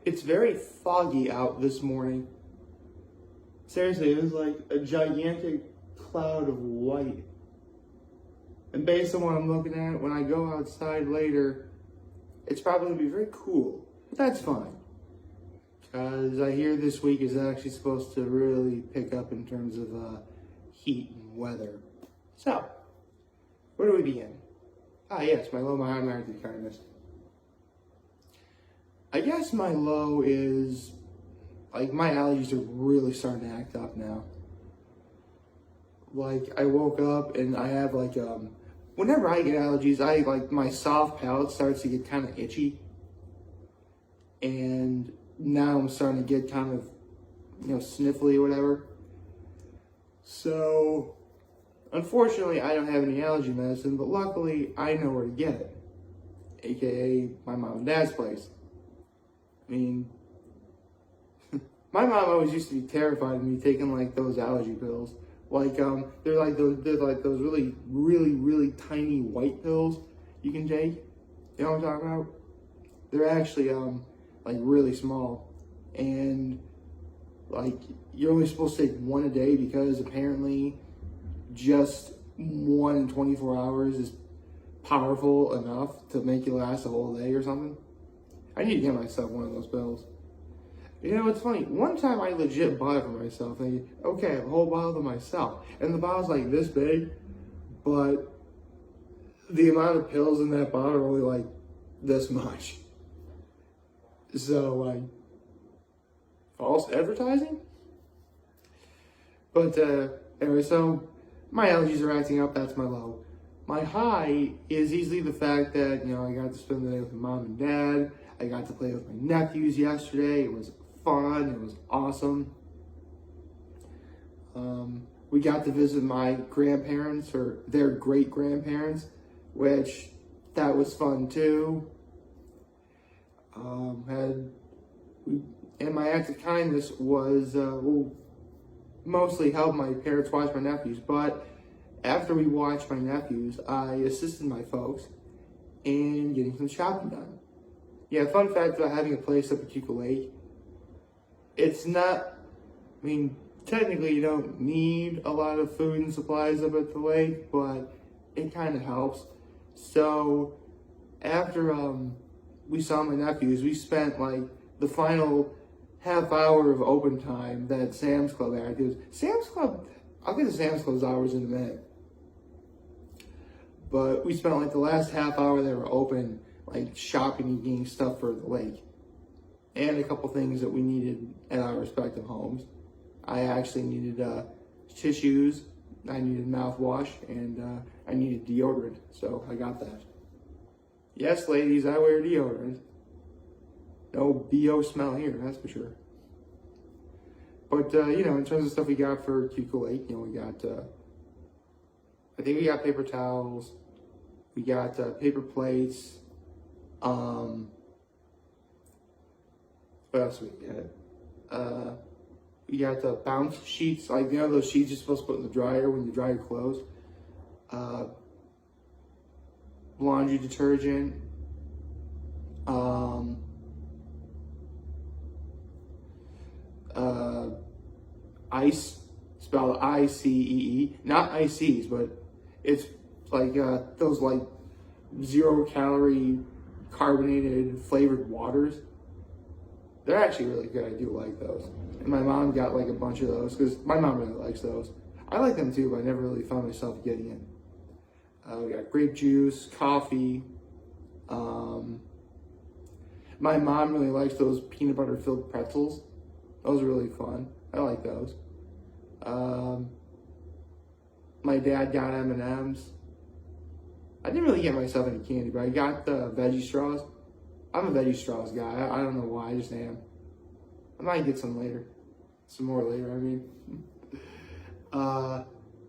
It's very foggy out this morning. Seriously, it was like a gigantic cloud of white. And based on what I'm looking at, when I go outside later, it's probably going to be very cool. But that's fine. Because I hear this week is actually supposed to really pick up in terms of heat and weather. So, where do we begin? Ah, yes, my low, my high, my high, the kindness. I guess my low is, like, my allergies are really starting to act up now. Like, I woke up and I have, like, whenever I get allergies, my soft palate starts to get kind of itchy. And now I'm starting to get kind of, sniffly or whatever. So, unfortunately, I don't have any allergy medicine, but luckily, I know where to get it. AKA my mom and dad's place. I mean, my mom always used to be terrified of me taking like those allergy pills. Like they're like those really, really, really tiny white pills you can take. You know what I'm talking about? They're actually like really small, and like you're only supposed to take one a day because apparently just one in 24 hours is powerful enough to make you last a whole day or something. I need to get myself one of those pills. You know, it's funny. One time I legit bought it for myself, thinking, okay, I have a whole bottle to myself. And the bottle's like this big, but the amount of pills in that bottle are only like this much. So, like, false advertising? But, anyway, so my allergies are acting up. That's my low. My high is easily the fact that, I got to spend the day with my mom and dad. I got to play with my nephews yesterday. It was fun. It was awesome. We got to visit my grandparents, or their great-grandparents, which that was fun too. And my act of kindness was mostly help my parents watch my nephews. But after we watched my nephews, I assisted my folks in getting some shopping done. Yeah, fun fact about having a place up at Cuckoo Lake, it's not, technically you don't need a lot of food and supplies up at the lake, but it kind of helps. So after we saw my nephews, we spent like the final half hour of open time that Sam's Club had. Sam's Club, I'll get to Sam's Club's hours in a minute. But we spent like the last half hour they were open, like shopping and getting stuff for the lake. And a couple things that we needed at our respective homes. I actually needed tissues, I needed mouthwash, and I needed deodorant. So I got that. Yes, ladies, I wear deodorant. No BO smell here, that's for sure. But, in terms of stuff we got for Cuckoo Lake, we got, I think we got paper towels, we got paper plates, what else we got? We got the bounce sheets, like, those sheets you're supposed to put in the dryer when you dry your clothes. Laundry detergent, ice, spelled ICEE, not ICs, but it's like those like 0-calorie carbonated flavored waters. They're actually really good. I do like those. And my mom got like a bunch of those because my mom really likes those. I like them too, but I never really found myself getting it. We got grape juice, coffee. My mom really likes those peanut butter filled pretzels. Those are really fun. I like those. My dad got M&Ms. I didn't really get myself any candy, but I got the veggie straws. I'm a veggie straws guy. I don't know why, I just am. I might get some later. Some more later,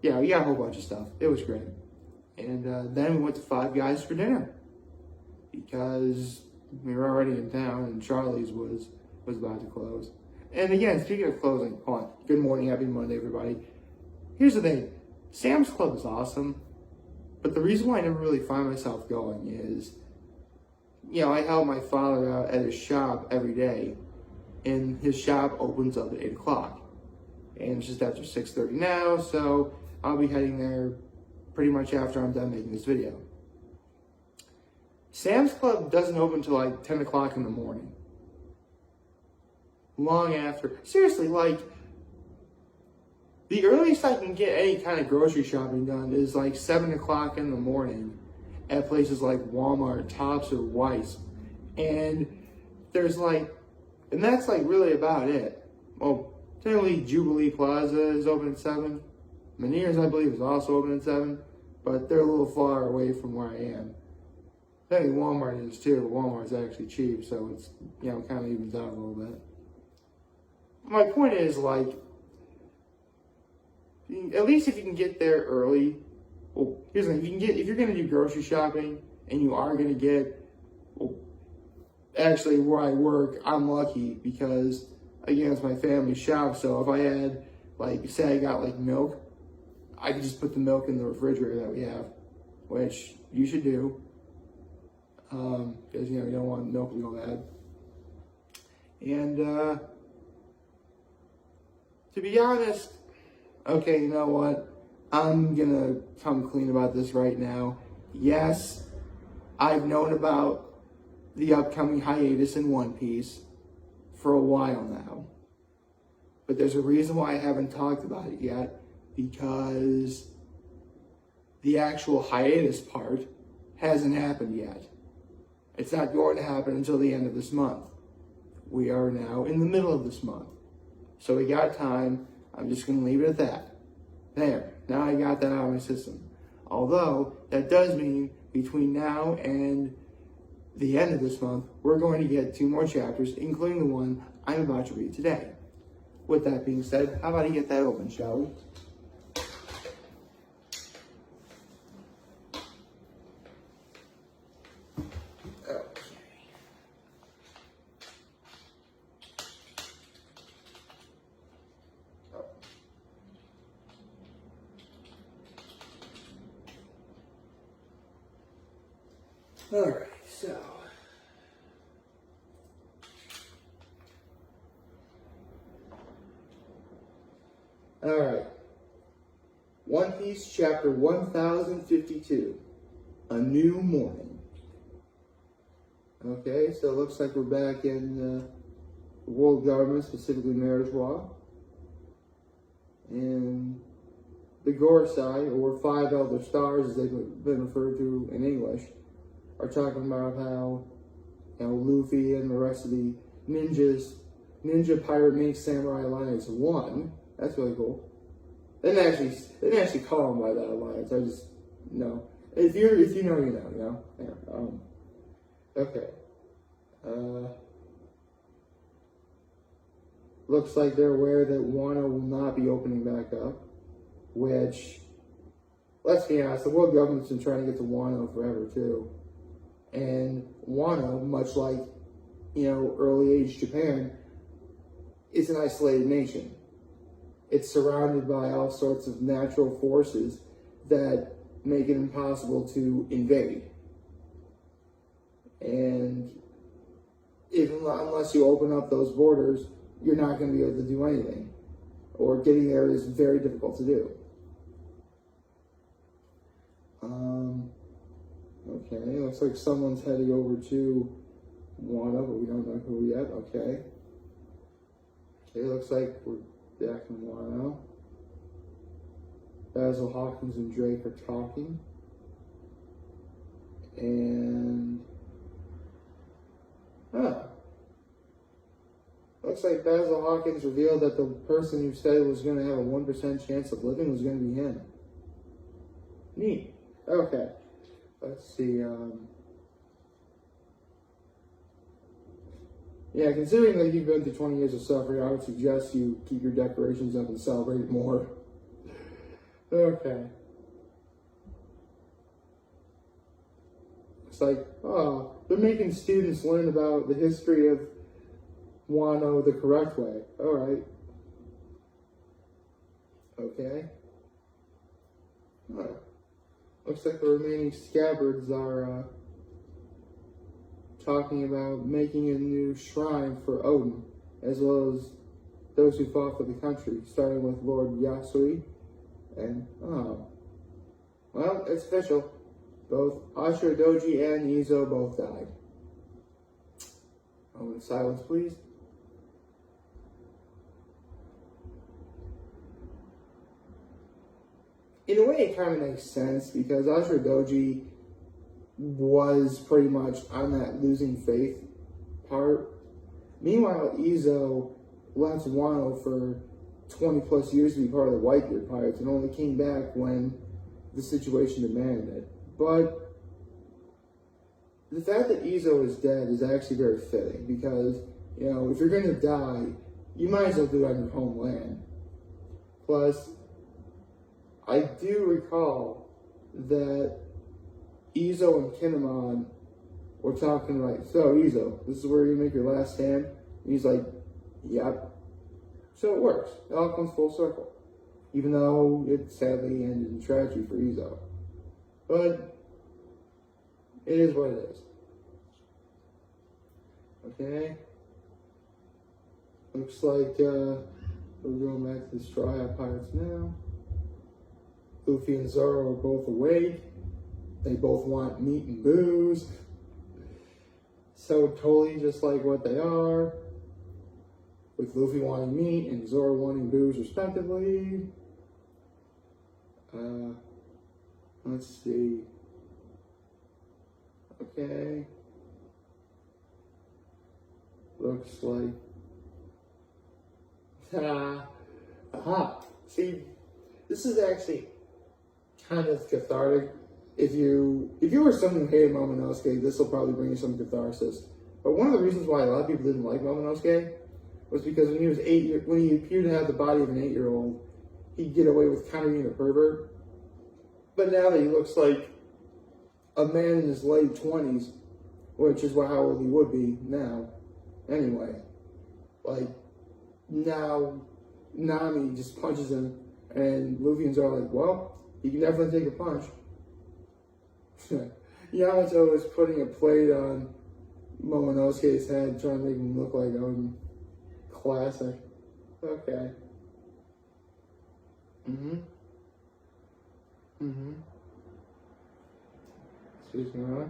yeah, we got a whole bunch of stuff. It was great. And then we went to Five Guys for dinner because we were already in town and Charlie's was about to close. And again, speaking of closing, hold on. Good morning, happy Monday, everybody. Here's the thing. Sam's Club is awesome, but the reason why I never really find myself going is, I help my father out at his shop every day, and his shop opens up at 8 o'clock. And it's just after 6:30 now, so I'll be heading there pretty much after I'm done making this video. Sam's Club doesn't open till like 10 o'clock in the morning. Long after. Seriously, like, the earliest I can get any kind of grocery shopping done is like 7 o'clock in the morning at places like Walmart, Tops, or Weis. And there's like, and that's like really about it. Well, technically Jubilee Plaza is open at 7. Meniere's, I believe, is also open at 7, but they're a little far away from where I am. I think Walmart is too, but Walmart's actually cheap, so it's, kind of evens out a little bit. My point is, like, at least if you can get there early. Well, here's the thing: if you're gonna do grocery shopping and you are gonna get, well, actually where I work, I'm lucky because again, it's my family shop. So if I had, like, say I got like milk, I could just put the milk in the refrigerator that we have, which you should do, because you don't want milk to go bad. And to be honest, okay, you know what? I'm gonna come clean about this right now. Yes, I've known about the upcoming hiatus in One Piece for a while now. But there's a reason why I haven't talked about it yet, because the actual hiatus part hasn't happened yet. It's not going to happen until the end of this month. We are now in the middle of this month. So we got time. I'm just going to leave it at that. There. Now I got that out of my system. Although, that does mean between now and the end of this month, we're going to get 2 more chapters, including the one I'm about to read today. With that being said, how about I get that open, shall we? Alright, so alright. One Piece chapter 1052. A New Morning. Okay, so it looks like we're back in the world government, specifically Marriage-Wa. And the Gorsai, or 5 Elder Stars as they've been referred to in English, are talking about how, Luffy and the rest of the ninja pirate mage samurai alliance won. That's really cool. They didn't actually call them by that alliance. I just know. If you know, you know. Yeah. Okay. Looks like they're aware that Wano will not be opening back up, which, let's be honest, the world government's been trying to get to Wano forever too. And Wano, much like, early age Japan, is an isolated nation. It's surrounded by all sorts of natural forces that make it impossible to invade. And unless you open up those borders, you're not going to be able to do anything. Or getting there is very difficult to do. Okay, looks like someone's heading over to Wano, but we don't know who yet. Okay. Okay, looks like we're back in Wano. Basil Hawkins and Drake are talking. And looks like Basil Hawkins revealed that the person who said was going to have a 1% chance of living was going to be him. Neat. Okay. Let's see. Yeah, considering that you've been through 20 years of suffering, I would suggest you keep your decorations up and celebrate more. Okay. It's like, they're making students learn about the history of Wano the correct way. Alright. Okay. Looks like the remaining scabbards are talking about making a new shrine for Odin, as well as those who fought for the country, starting with Lord Yasui. And, oh, well, it's official. Both Ashura Doji and Izo both died. Moment of silence, please. In a way, it kind of makes sense, because Ashura Doji was pretty much on that losing faith part. Meanwhile, Izo left Wano for 20 plus years to be part of the Whitebeard Pirates and only came back when the situation demanded it. But the fact that Izo is dead is actually very fitting, because, you know, if you're going to die, you might as well do it on your homeland. Plus, I do recall that Izo and Kinemon were talking like, so Izo, this is where you make your last stand? And he's like, yep. So it works. It all comes full circle. Even though it sadly ended in tragedy for Izo. But it is what it is. Okay. Looks like we're going back to the Straw Hat Pirates now. Luffy and Zoro are both awake. They both want meat and booze. So totally just like what they are. With Luffy wanting meat and Zoro wanting booze respectively. Let's see. Okay. Looks like... Aha! See, this is actually kind of cathartic. If you were someone who hated Momonosuke, this will probably bring you some catharsis. But one of the reasons why a lot of people didn't like Momonosuke was because when he was when he appeared to have the body of an 8-year-old, he'd get away with kind of being a pervert. But now that he looks like a man in his late 20s, which is how old he would be now, anyway, like, now Nami just punches him, and Luffy and Zoro are like, well, he can definitely take a punch. Yamato is putting a plate on Momonosuke's head, trying to make him look like Odin. Classic. Okay. Excuse me, huh?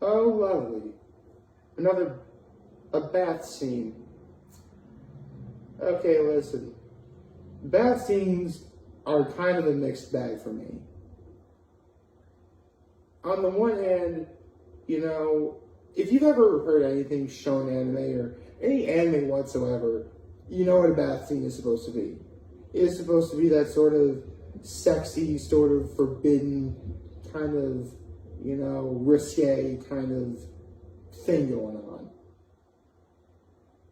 Oh, lovely. A bath scene. Okay, listen. Bath scenes are kind of a mixed bag for me. On the one hand, you know, if you've ever heard anything shown anime or any anime whatsoever, you know what a bath scene is supposed to be. It is supposed to be that sort of sexy, sort of forbidden, kind of, you know, risque kind of thing going on.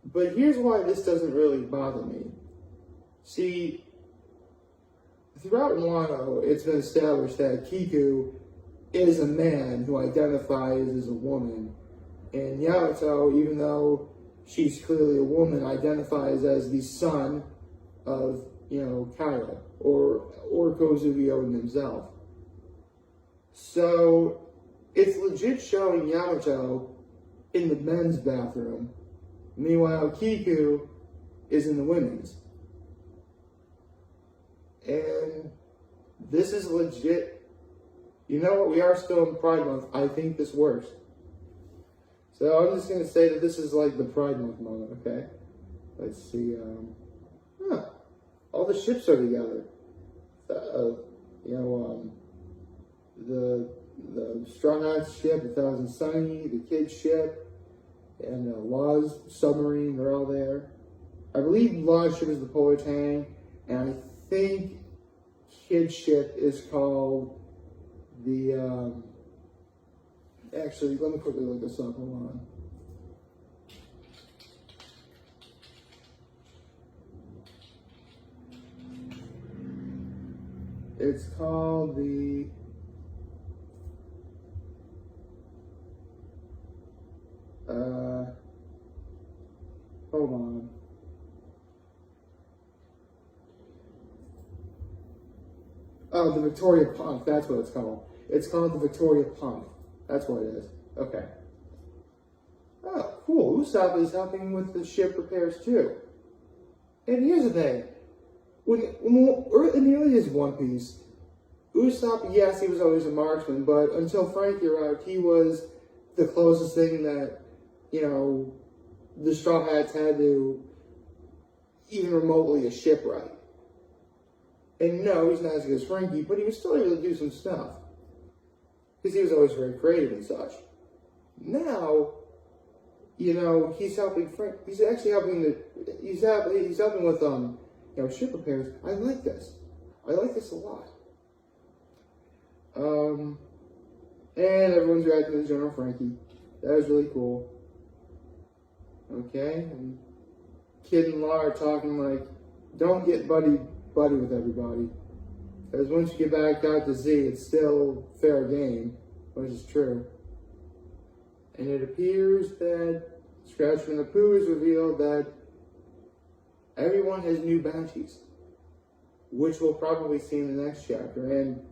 But here's why this doesn't really bother me. See, throughout Wano, it's been established that Kiku is a man who identifies as a woman. And Yamato, even though she's clearly a woman, identifies as the son of, you know, Kaira, or Kozuki Odin himself. So, it's legit showing Yamato in the men's bathroom. Meanwhile, Kiku is in the women's. And this is legit. You know what? We are still in Pride Month. I think this works. So I'm just going to say that this is like the Pride Month moment, okay? Let's see. All the ships are together. The Straw Hats ship, the Thousand Sunny, the Kid ship, and Law's submarine, they're all there. I believe Law's ship is the Polar Tang, and I think Kid ship is called the, actually, let me quickly look this up, hold on. It's called the, hold on. Oh, the Victoria Punk, that's what it's called. It's called the Victoria Punk. That's what it is. Okay. Oh, cool. Usopp is helping with the ship repairs too. And here's the thing. In the early days of One Piece, Usopp, yes, he was always a marksman, but until Frankie arrived, he was the closest thing that, the Straw Hats had to even remotely a shipwright. And no, he's not as good as Frankie, but he was still able to do some stuff. Because he was always very creative and such. Now, he's helping Frank. He's actually helping he's helping with ship repairs. I like this. I like this a lot. And everyone's reacting to General Frankie. That was really cool. Okay, and Kid and Law are talking like, don't get buddy with everybody. Because once you get back out to Z, it's still fair game, which is true. And it appears that Scratch from the Pooh has revealed that everyone has new bounties, which we'll probably see in the next chapter. And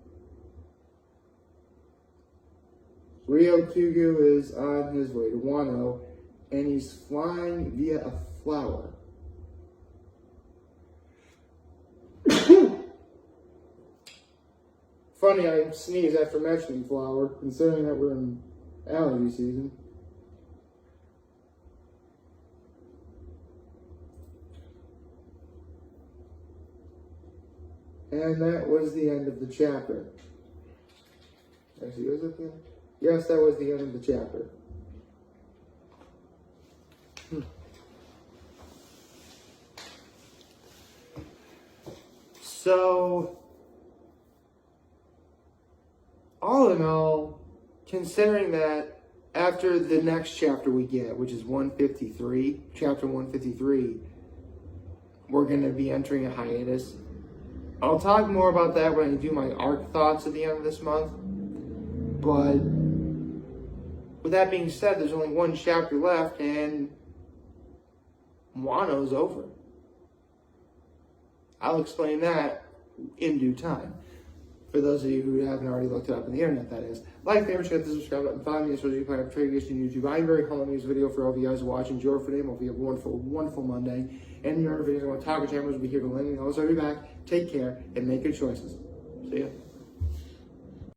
Rio Tugu is on his way to Wano, and he's flying via a flower. Funny, I sneeze after mentioning flower, considering that we're in allergy season. And that was the end of the chapter. Actually, was it the end? Yes, that was the end of the chapter. So, all in all, considering that after the next chapter we get, which is 153, chapter 153, we're going to be entering a hiatus. I'll talk more about that when I do my arc thoughts at the end of this month. But with that being said, there's only one chapter left, and Wano's over. I'll explain that in due time. For those of you who haven't already looked it up on the internet, that is. Like, favorite, share, the subscribe button, follow me, especially if you plan to trade on YouTube. I'm very calling this video for all of you guys watching. Enjoy for today. Hope you have a wonderful, wonderful Monday. And your videos on Taco Chambers will be here to lend. And also, I'll be back. Take care and make good choices. See ya.